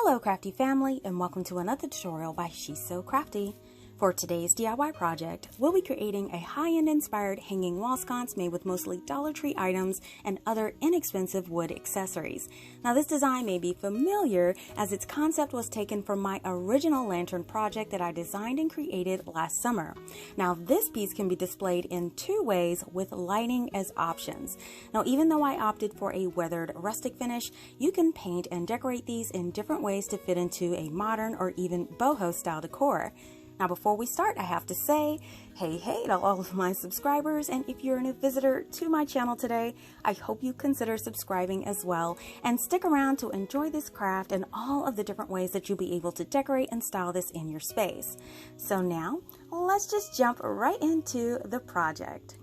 Hello CraftDee family, and welcome to another tutorial by She's So CraftDee. For today's DIY project, we'll be creating a high-end inspired hanging wall sconce made with mostly Dollar Tree items and other inexpensive wood accessories. Now this design may be familiar as its concept was taken from my original lantern project that I designed and created last summer. Now this piece can be displayed in two ways with lighting as options. Now even though I opted for a weathered rustic finish, you can paint and decorate these in different ways to fit into a modern or even boho style decor. Now before we start, I have to say, hey to all of my subscribers, and if you're a new visitor to my channel today, I hope you consider subscribing as well and stick around to enjoy this craft and all of the different ways that you'll be able to decorate and style this in your space. So now, let's just jump right into the project.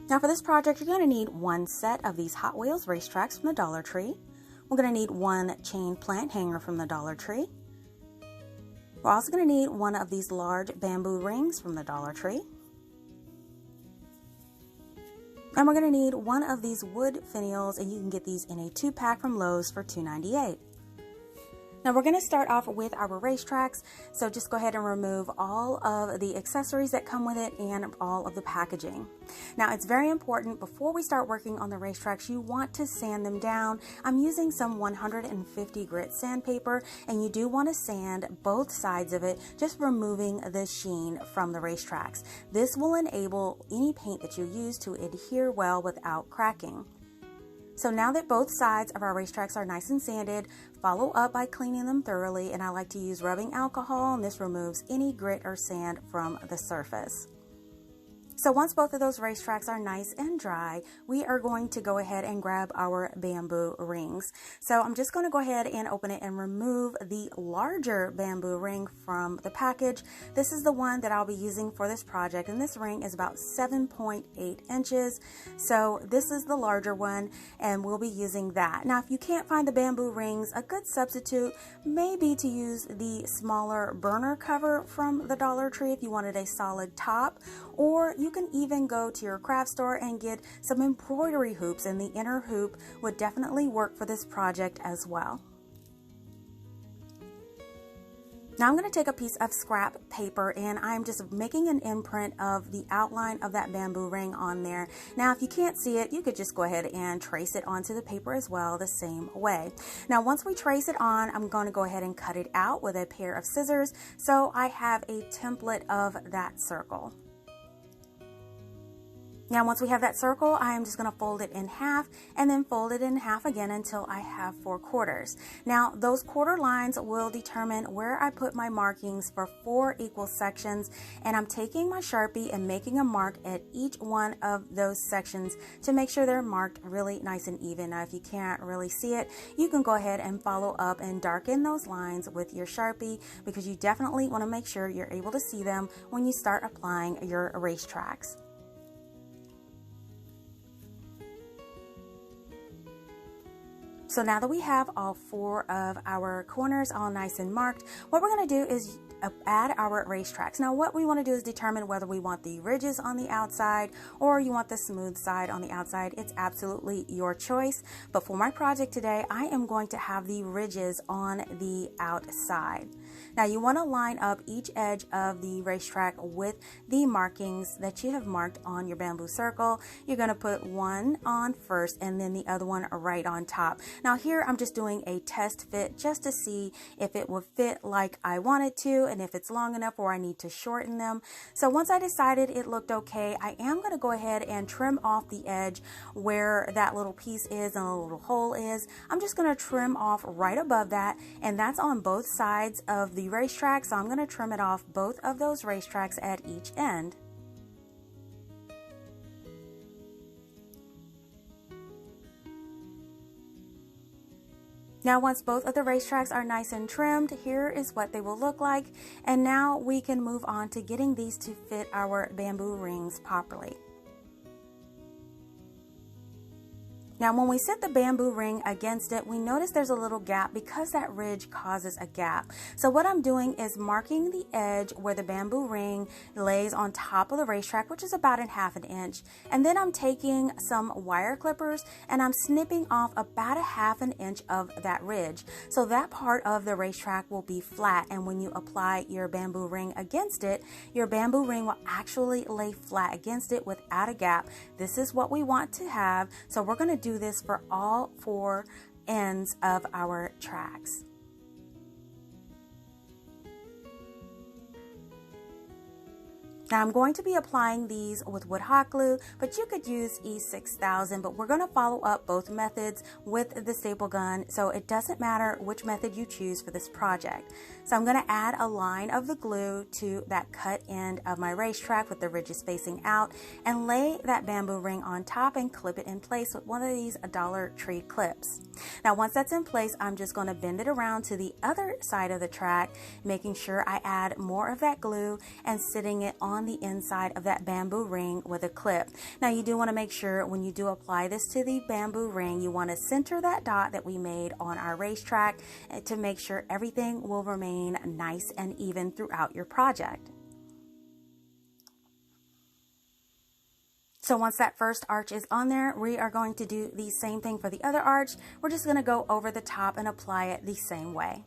Now for this project, you're going to need one set of these Hot Wheels racetracks from the Dollar Tree. We're going to need one chain plant hanger from the Dollar Tree. We're also going to need one of these large bamboo rings from the Dollar Tree. And we're going to need one of these wood finials, and you can get these in a 2-pack from Lowe's for $2.98. Now we're going to start off with our racetracks, so just go ahead and remove all of the accessories that come with it and all of the packaging. Now it's very important before we start working on the racetracks, you want to sand them down. I'm using some 150 grit sandpaper, and you do want to sand both sides of it, just removing the sheen from the racetracks. This will enable any paint that you use to adhere well without cracking. So now that both sides of our racetracks are nice and sanded, follow up by cleaning them thoroughly, and I like to use rubbing alcohol, and this removes any grit or sand from the surface. So once both of those racetracks are nice and dry, we are going to go ahead and grab our bamboo rings. So I'm just going to go ahead and open it and remove the larger bamboo ring from the package. This is the one that I'll be using for this project, and this ring is about 7.8 inches. So this is the larger one, and we'll be using that. Now if you can't find the bamboo rings, a good substitute may be to use the smaller burner cover from the Dollar Tree if you wanted a solid top, or you can even go to your craft store and get some embroidery hoops, and the inner hoop would definitely work for this project as well. Now I'm going to take a piece of scrap paper, and I'm just making an imprint of the outline of that bamboo ring on there. Now if you can't see it, you could just go ahead and trace it onto the paper as well the same way. Now once we trace it on, I'm going to go ahead and cut it out with a pair of scissors so I have a template of that circle. Now once we have that circle, I am just going to fold it in half and then fold it in half again until I have 4 quarters. Now those quarter lines will determine where I put my markings for 4 equal sections, and I'm taking my Sharpie and making a mark at each one of those sections to make sure they're marked really nice and even. Now if you can't really see it, you can go ahead and follow up and darken those lines with your Sharpie, because you definitely want to make sure you're able to see them when you start applying your racetracks. So now that we have all 4 of our corners all nice and marked, what we're going to do is add our racetracks. Now what we want to do is determine whether we want the ridges on the outside or you want the smooth side on the outside. It's absolutely your choice, but for my project today, I am going to have the ridges on the outside. Now you want to line up each edge of the racetrack with the markings that you have marked on your bamboo circle. You're going to put one on first and then the other one right on top. Now here I'm just doing a test fit just to see if it will fit like I want it to, and if it's long enough or I need to shorten them. So once I decided it looked okay, I am going to go ahead and trim off the edge where that little piece is and a little hole is. I'm just going to trim off right above that, and that's on both sides of the racetrack, so I'm going to trim it off both of those racetracks at each end. Now once both of the racetracks are nice and trimmed, here is what they will look like, and now we can move on to getting these to fit our bamboo rings properly. Now when we set the bamboo ring against it, we notice there's a little gap because that ridge causes a gap. So what I'm doing is marking the edge where the bamboo ring lays on top of the racetrack, which is about 1/2 inch. And then I'm taking some wire clippers and I'm snipping off about 1/2 inch of that ridge. So that part of the racetrack will be flat, and when you apply your bamboo ring against it, your bamboo ring will actually lay flat against it without a gap. This is what we want to have. So we're going to do this for all 4 ends of our tracks. Now I'm going to be applying these with wood hot glue, but you could use E6000, but we're going to follow up both methods with the staple gun, so it doesn't matter which method you choose for this project. So I'm going to add a line of the glue to that cut end of my racetrack with the ridges facing out and lay that bamboo ring on top and clip it in place with one of these Dollar Tree clips. Now once that's in place, I'm just going to bend it around to the other side of the track, making sure I add more of that glue and sitting it on the inside of that bamboo ring with a clip. Now you do want to make sure when you do apply this to the bamboo ring, you want to center that dot that we made on our racetrack to make sure everything will remain nice and even throughout your project. So once that first arch is on there, we are going to do the same thing for the other arch. We're just going to go over the top and apply it the same way.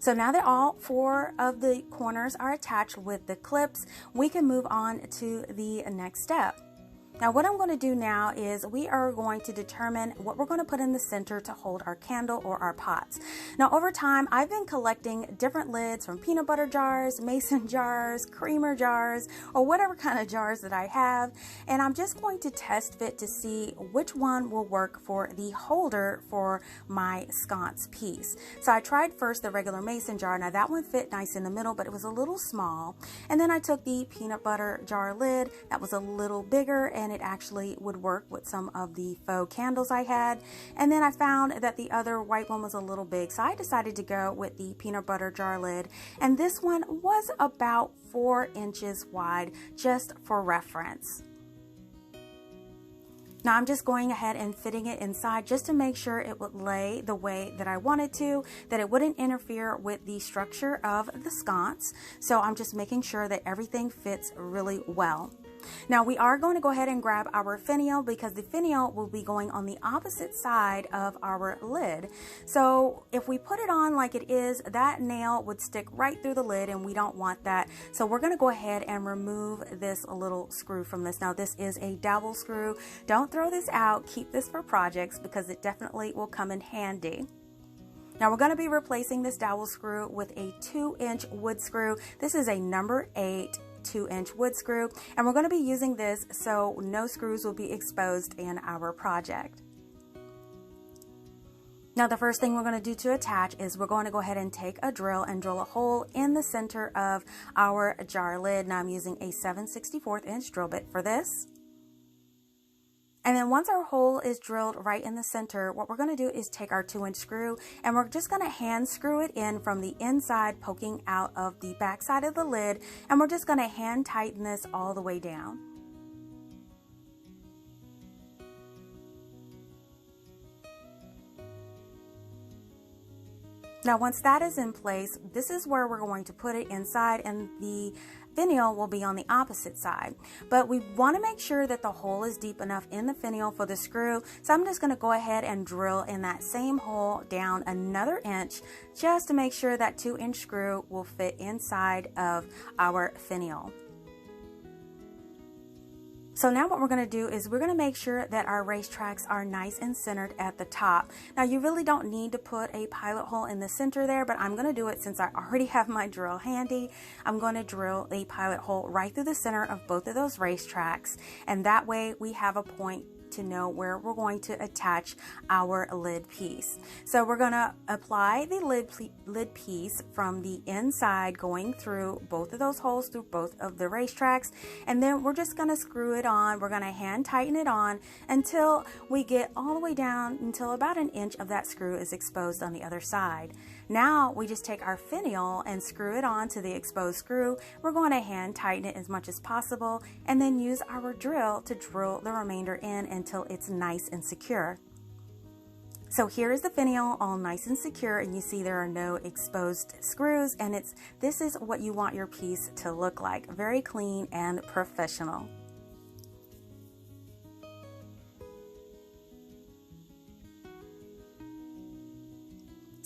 So now that all 4 of the corners are attached with the clips, we can move on to the next step. Now what I'm going to do now is we are going to determine what we're going to put in the center to hold our candle or our pots. Now over time, I've been collecting different lids from peanut butter jars, mason jars, creamer jars, or whatever kind of jars that I have, and I'm just going to test fit to see which one will work for the holder for my sconce piece. So I tried first the regular mason jar. Now that one fit nice in the middle, but it was a little small. And then I took the peanut butter jar lid that was a little bigger, and it actually would work with some of the faux candles I had. And then I found that the other white one was a little big, so I decided to go with the peanut butter jar lid, and this one was about 4 inches wide, just for reference. Now I'm just going ahead and fitting it inside just to make sure it would lay the way that I wanted to, that it wouldn't interfere with the structure of the sconce. So I'm just making sure that everything fits really well. Now we are going to go ahead and grab our finial because the finial will be going on the opposite side of our lid. So if we put it on like it is, that nail would stick right through the lid, and we don't want that. So we're going to go ahead and remove this little screw from this. Now this is a dowel screw. Don't throw this out. Keep this for projects because it definitely will come in handy. Now we're going to be replacing this dowel screw with a 2-inch wood screw. This is a number 8 2-inch wood screw, and we're going to be using this so no screws will be exposed in our project. Now the first thing we're going to do to attach is we're going to go ahead and take a drill and drill a hole in the center of our jar lid. Now I'm using a 7/64 inch drill bit for this. And then once our hole is drilled right in the center, what we're going to do is take our 2-inch screw and we're just going to hand screw it in from the inside, poking out of the back side of the lid, and we're just going to hand tighten this all the way down. Now once that is in place, this is where we're going to put it inside, and the finial will be on the opposite side. But we want to make sure that the hole is deep enough in the finial for the screw. So I'm just going to go ahead and drill in that same hole down another inch just to make sure that 2-inch screw will fit inside of our finial. So now what we're going to do is we're going to make sure that our racetracks are nice and centered at the top. Now you really don't need to put a pilot hole in the center there, but I'm going to do it since I already have my drill handy. I'm going to drill a pilot hole right through the center of both of those racetracks, and that way we have a point to know where we're going to attach our lid piece. So we're going to apply the lid piece from the inside, going through both of those holes through both of the racetracks, and then we're just going to screw it on. We're going to hand tighten it on until we get all the way down until about 1 inch of that screw is exposed on the other side. Now we just take our finial and screw it on to the exposed screw. We're going to hand tighten it as much as possible and then use our drill to drill the remainder in and until it's nice and secure. So here is the finial all nice and secure, and you see there are no exposed screws, and this is what you want your piece to look like. Very clean and professional.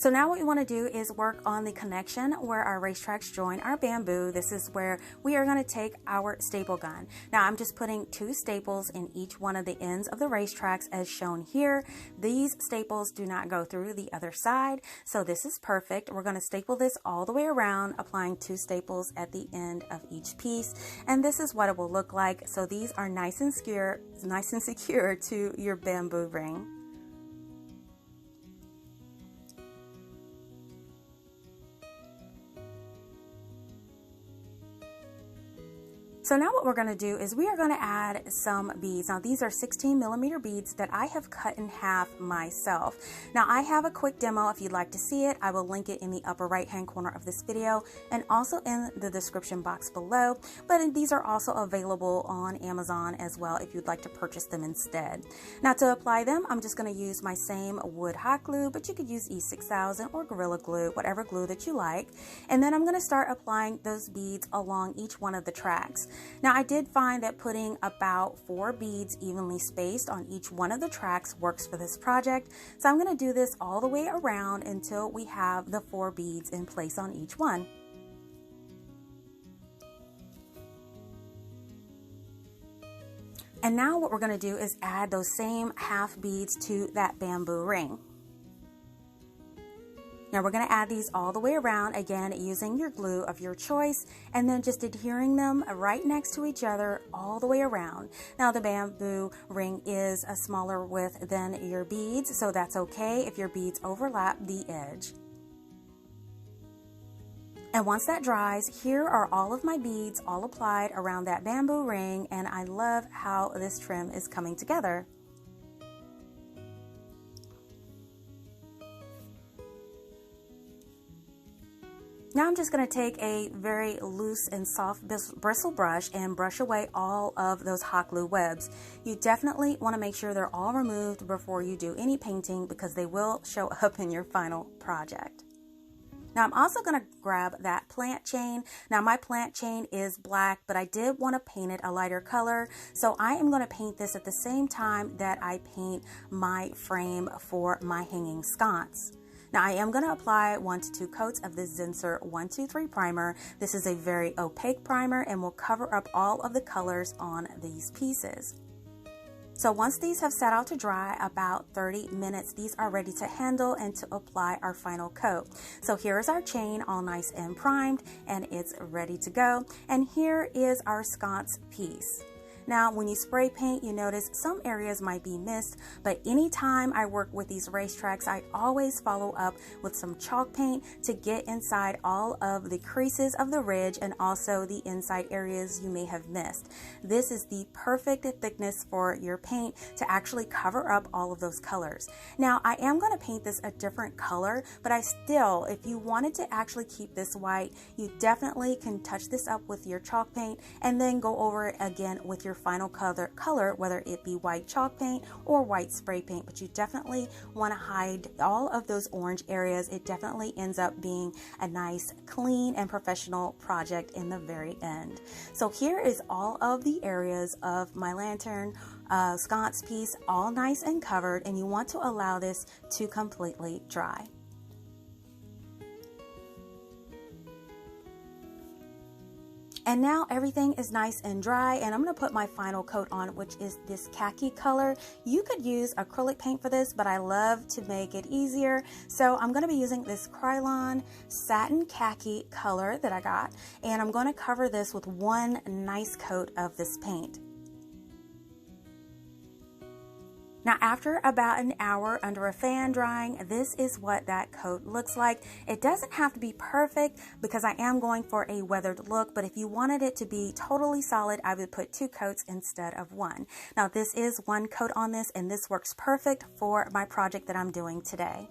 So now what we want to do is work on the connection where our racetracks join our bamboo. This is where we are going to take our staple gun. Now I'm just putting 2 staples in each one of the ends of the racetracks as shown here. These staples do not go through the other side, so this is perfect. We're going to staple this all the way around, applying 2 staples at the end of each piece, and this is what it will look like. So these are nice and secure to your bamboo ring. So now what we're going to do is we are going to add some beads. Now these are 16mm beads that I have cut in half myself. Now I have a quick demo if you'd like to see it. I will link it in the upper right hand corner of this video and also in the description box below. But these are also available on Amazon as well if you'd like to purchase them instead. Now to apply them, I'm just going to use my same wood hot glue, but you could use E6000 or Gorilla Glue, whatever glue that you like. And then I'm going to start applying those beads along each one of the tracks. Now I did find that putting about 4 beads evenly spaced on each one of the tracks works for this project. So I'm going to do this all the way around until we have the 4 beads in place on each one. And now what we're going to do is add those same half beads to that bamboo ring. Now we're going to add these all the way around, again using your glue of your choice, and then just adhering them right next to each other all the way around. Now the bamboo ring is a smaller width than your beads, so that's okay if your beads overlap the edge. And once that dries, here are all of my beads all applied around that bamboo ring, and I love how this trim is coming together. Now I'm just going to take a very loose and soft bristle brush and brush away all of those hot glue webs. You definitely want to make sure they're all removed before you do any painting because they will show up in your final project. Now I'm also going to grab that plant chain. Now my plant chain is black, but I did want to paint it a lighter color. So I am going to paint this at the same time that I paint my frame for my hanging sconce. Now I am going to apply 1 to 2 coats of this Zinsser 123 primer. This is a very opaque primer and will cover up all of the colors on these pieces. So once these have set out to dry, about 30 minutes, these are ready to handle and to apply our final coat. So here is our chain all nice and primed, and it's ready to go. And here is our sconce piece. Now, when you spray paint, you notice some areas might be missed, but anytime I work with these racetracks, I always follow up with some chalk paint to get inside all of the creases of the ridge and also the inside areas you may have missed. This is the perfect thickness for your paint to actually cover up all of those colors. Now, I am going to paint this a different color, but if you wanted to actually keep this white, you definitely can touch this up with your chalk paint and then go over it again with your final color, whether it be white chalk paint or white spray paint, but you definitely want to hide all of those orange areas. It definitely ends up being a nice, clean, and professional project in the very end. So here is all of the areas of my lantern sconce piece, all nice and covered, and you want to allow this to completely dry. And now everything is nice and dry, and I'm going to put my final coat on, which is this khaki color. You could use acrylic paint for this, but I love to make it easier. So I'm going to be using this Krylon satin khaki color that I got, and I'm going to cover this with one nice coat of this paint. Now after about an hour under a fan drying, this is what that coat looks like. It doesn't have to be perfect because I am going for a weathered look, but if you wanted it to be totally solid, I would put 2 coats instead of 1. Now this is 1 coat on this, and this works perfect for my project that I'm doing today.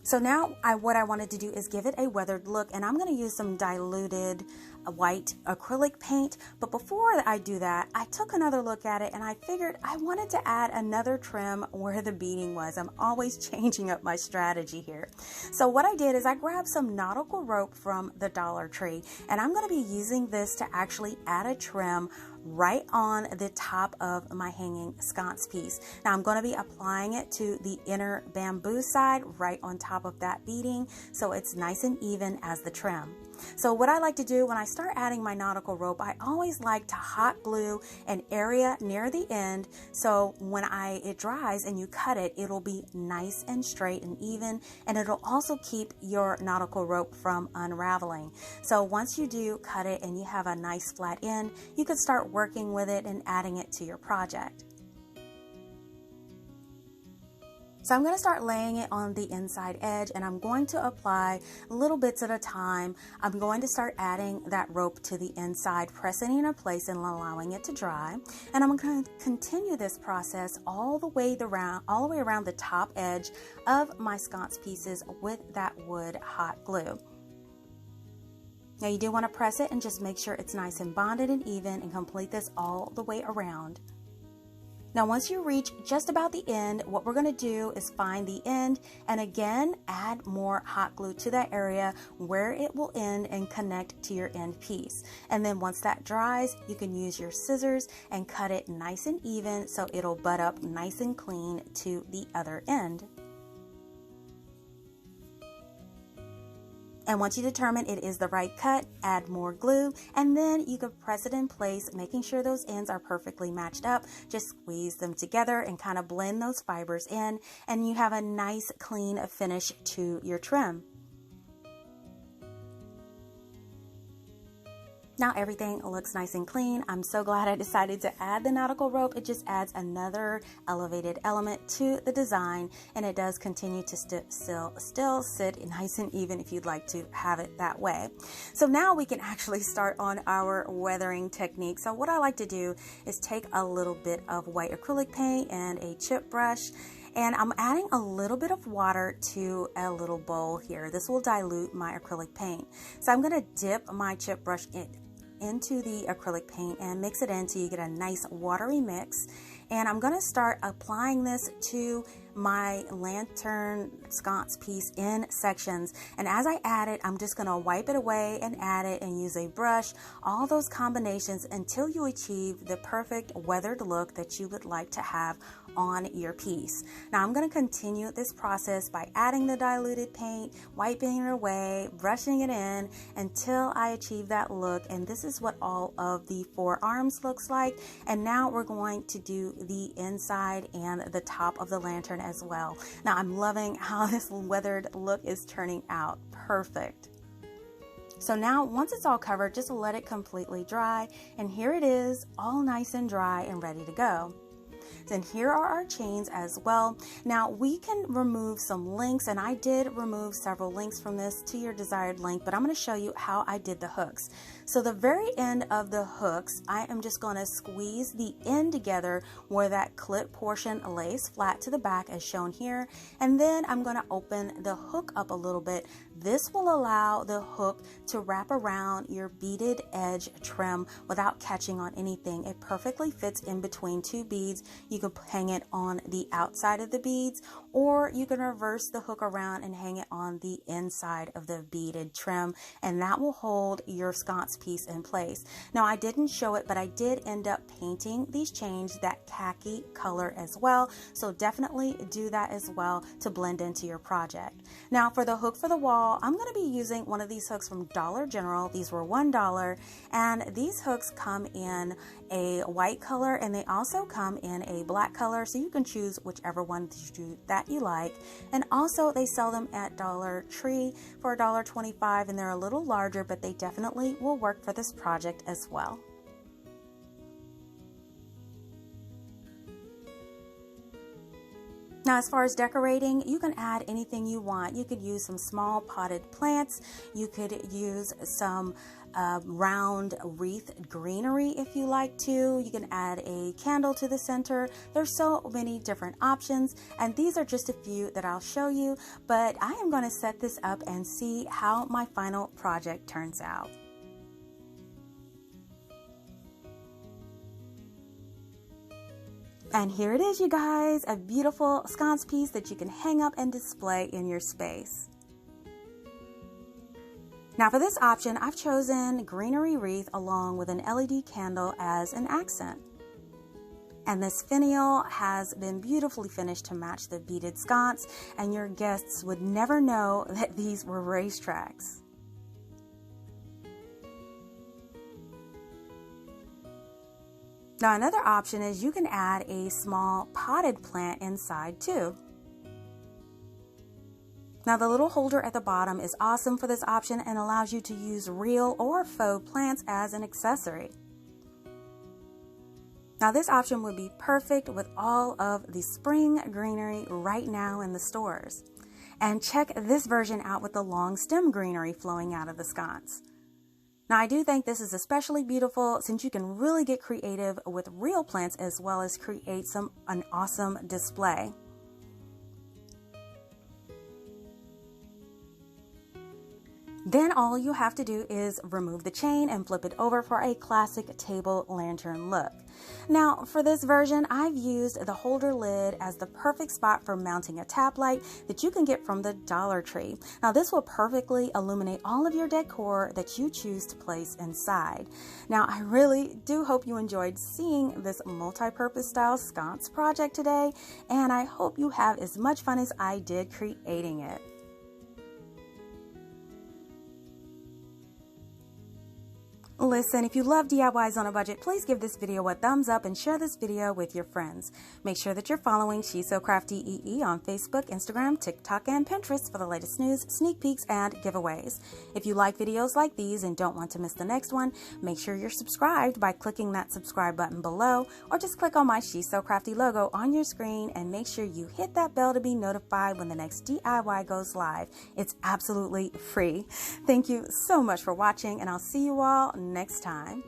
So now what I wanted to do is give it a weathered look, and I'm going to use some diluted white acrylic paint. But before I do that, I took another look at it and I figured I wanted to add another trim where the beading was. I'm always changing up my strategy here. So what I did is I grabbed some nautical rope from the Dollar Tree, and I'm going to be using this to actually add a trim right on the top of my hanging sconce piece. Now I'm going to be applying it to the inner bamboo side right on top of that beading, so it's nice and even as the trim. So what I like to do when I start adding my nautical rope, I always like to hot glue an area near the end, so when it dries and you cut it, it'll be nice and straight and even, and it'll also keep your nautical rope from unraveling. So once you do cut it and you have a nice flat end, you can start working with it and adding it to your project. So I'm going to start laying it on the inside edge, and I'm going to apply little bits at a time. I'm going to start adding that rope to the inside, pressing it in place and allowing it to dry. And I'm going to continue this process all the way around the top edge of my sconce pieces with that wood hot glue. Now you do want to press it and just make sure it's nice and bonded and even, and complete this all the way around. Now once you reach just about the end, what we're going to do is find the end and again add more hot glue to that area where it will end and connect to your end piece. And then once that dries, you can use your scissors and cut it nice and even so it'll butt up nice and clean to the other end. And once you determine it is the right cut, add more glue, and then you can press it in place, making sure those ends are perfectly matched up. Just squeeze them together and kind of blend those fibers in, and you have a nice clean finish to your trim. Now everything looks nice and clean. I'm so glad I decided to add the nautical rope. It just adds another elevated element to the design, and it does continue to still sit nice and even if you'd like to have it that way. So now we can actually start on our weathering technique. So what I like to do is take a little bit of white acrylic paint and a chip brush, and I'm adding a little bit of water to a little bowl here. This will dilute my acrylic paint. So I'm going to dip my chip brush into the acrylic paint and mix it in until you get a nice watery mix. And I'm going to start applying this to my lantern sconce piece in sections, and as I add it, I'm just going to wipe it away and add it and use a brush, all those combinations until you achieve the perfect weathered look that you would like to have on your piece. Now I'm going to continue this process by adding the diluted paint, wiping it away, brushing it in until I achieve that look. And this is what all of the forearms looks like. And now we're going to do the inside and the top of the lantern as well. Now I'm loving how this weathered look is turning out. Perfect. So now once it's all covered, just let it completely dry, and here it is, all nice and dry and ready to go. Then here are our chains as well. Now we can remove some links, and I did remove several links from this to your desired length, but I'm going to show you how I did the hooks. So the very end of the hooks, I am just going to squeeze the end together where that clip portion lays flat to the back as shown here, and then I'm going to open the hook up a little bit. This will allow the hook to wrap around your beaded edge trim without catching on anything. It perfectly fits in between two beads. You can hang it on the outside of the beads, or you can reverse the hook around and hang it on the inside of the beaded trim, and that will hold your sconce piece in place. Now I didn't show it, but I did end up painting these chains that khaki color as well, so definitely do that as well to blend into your project. Now for the hook for the wall, I'm going to be using one of these hooks from Dollar General. These were $1, and these hooks come in a white color, and they also come in a black color, so you can choose whichever one that you like. And also they sell them at Dollar Tree for $1.25, and they're a little larger, but they definitely will work for this project as well. Now, as far as decorating, you can add anything you want. You could use some small potted plants. You could use some round wreath greenery if you like to. You can add a candle to the center. There's so many different options, and these are just a few that I'll show you, but I am going to set this up and see how my final project turns out. And here it is, you guys, a beautiful sconce piece that you can hang up and display in your space. Now for this option, I've chosen greenery wreath along with an LED candle as an accent. And this finial has been beautifully finished to match the beaded sconce, and your guests would never know that these were Racetracks. Now another option is you can add a small potted plant inside too. Now the little holder at the bottom is awesome for this option and allows you to use real or faux plants as an accessory. Now this option would be perfect with all of the spring greenery right now in the stores. And check this version out with the long stem greenery flowing out of the sconce. Now I do think this is especially beautiful since you can really get creative with real plants as well as create an awesome display. Then all you have to do is remove the chain and flip it over for a classic table lantern look. Now for this version, I've used the holder lid as the perfect spot for mounting a tap light that you can get from the Dollar Tree. Now this will perfectly illuminate all of your decor that you choose to place inside. Now I really do hope you enjoyed seeing this multi-purpose style sconce project today, and I hope you have as much fun as I did creating it. Listen, if you love DIYs on a budget, please give this video a thumbs up and share this video with your friends. Make sure that you're following She's So Crafty EE on Facebook, Instagram, TikTok, and Pinterest for the latest news, sneak peeks, and giveaways. If you like videos like these and don't want to miss the next one, make sure you're subscribed by clicking that subscribe button below, or just click on my She's So Crafty logo on your screen and make sure you hit that bell to be notified when the next DIY goes live. It's absolutely free. Thank you so much for watching, and I'll see you all next time.